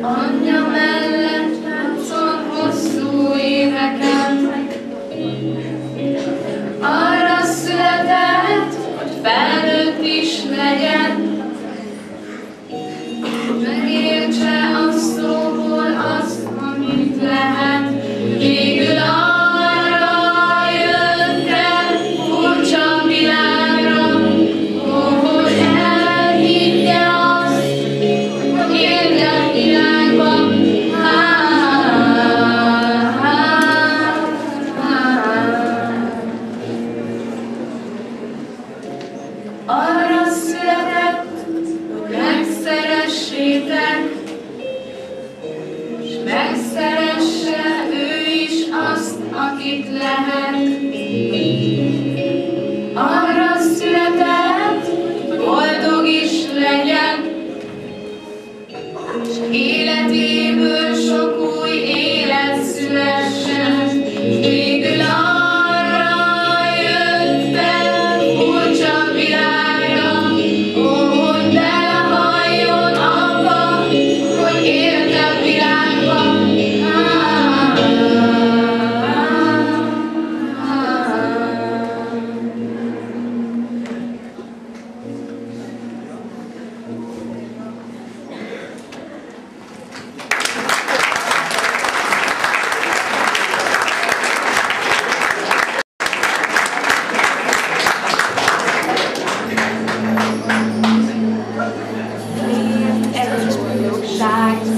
Anyja mellett játszom hosszú éveken. Arra született, hogy felnőtt is legyen. Megértse a szóból azt, amit lehet. Végül arra jött el, furcsa világra, hogy elhiggye azt, hogy érden világban. Arra született, hogy megszeressétek, s megszeresse ő is azt, akit lehet. Arra született, hogy boldog is legyen, s életéből sok új élet szülessen. Végül arra jött fel, furcsa világra, hogy belehalljon abba, hogy éltem világban.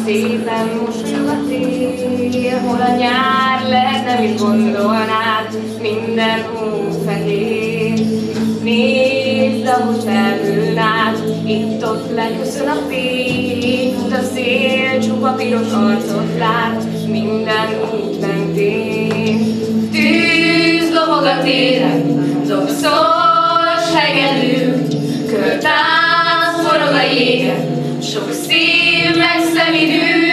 Szépen mosolyog a tél, hol a nyár lehetne, mit gondolnád, minden hófehér. Nézd, ahogy felhőn át, itt-ott leköszön a fény, fut a szél, csupa piros arcot lát, minden út mentén. Tűz dobog a téren, dobszos hegedű, körtánc forog a jégen, sok szív megszevidül.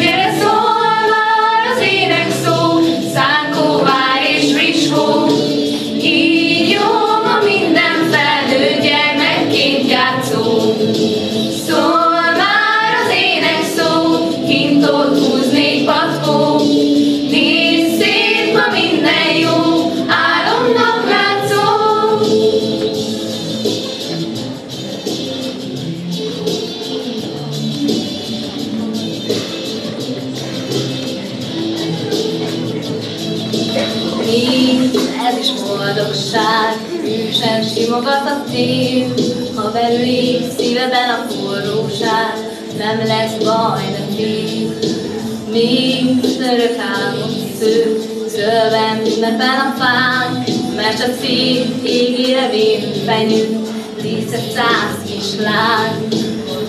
Gyere, szól már az ének szó, szánkó, vár és friss hó. Így jó ma minden felnőtt gyermekként játszó. Szól már az ének szó, kint ott húz négy patkó. Nézd szét, ma minden jó, álomnak látszó. Ez is boldogság, hűsen simogat a tél. Ha belülik szíveden a forróság, nem lesz baj, de fél. Nincs örök álmot sző, zöldben ünnepel a fánk, mert a szép égére vénfenyő, díszet 100 kislány.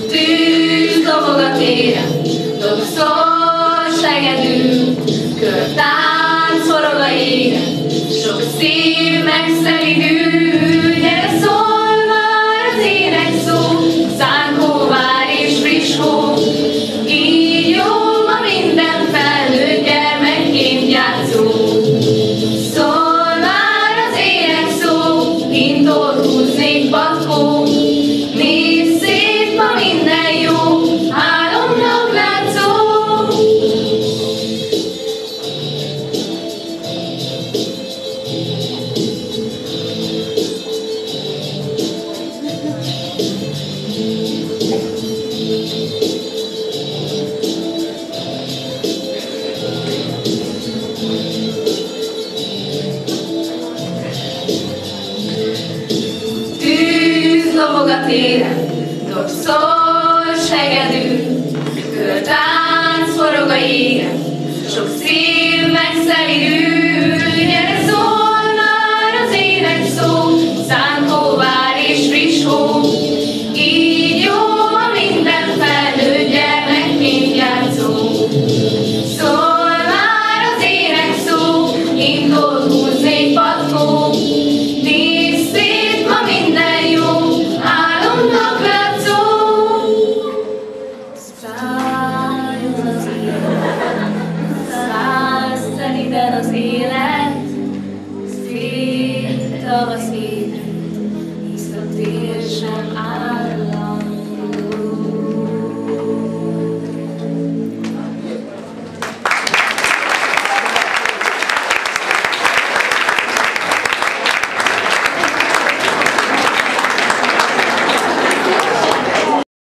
Tűz dobog a téren, dobszos hegedű, körtánc forog a jégen, sok szív megszelidül. Gyere, szól már az ének szó, szánkó, vár és friss hó. Így jó ma minden felnőtt gyermekként játszó. Szól már az ének szó, kint ott húz négy patkó. Nézd szét, ma minden jó, álomnak látszó. Tűz lobog a téren, dobszos hegedű, körtánc forog a jégen, sok szív megszelidül. Gyere, szól már az ének szó, szánkó, vár és friss hó. Így jó ma minden felnőtt gyermekként játszó. Szól már az ének szó, kint ott húz négy patkó. Nézd szét, ma minden jó, álomnak látszó. Szálljon az élet, szállsz szeliden az élet, szép tavasz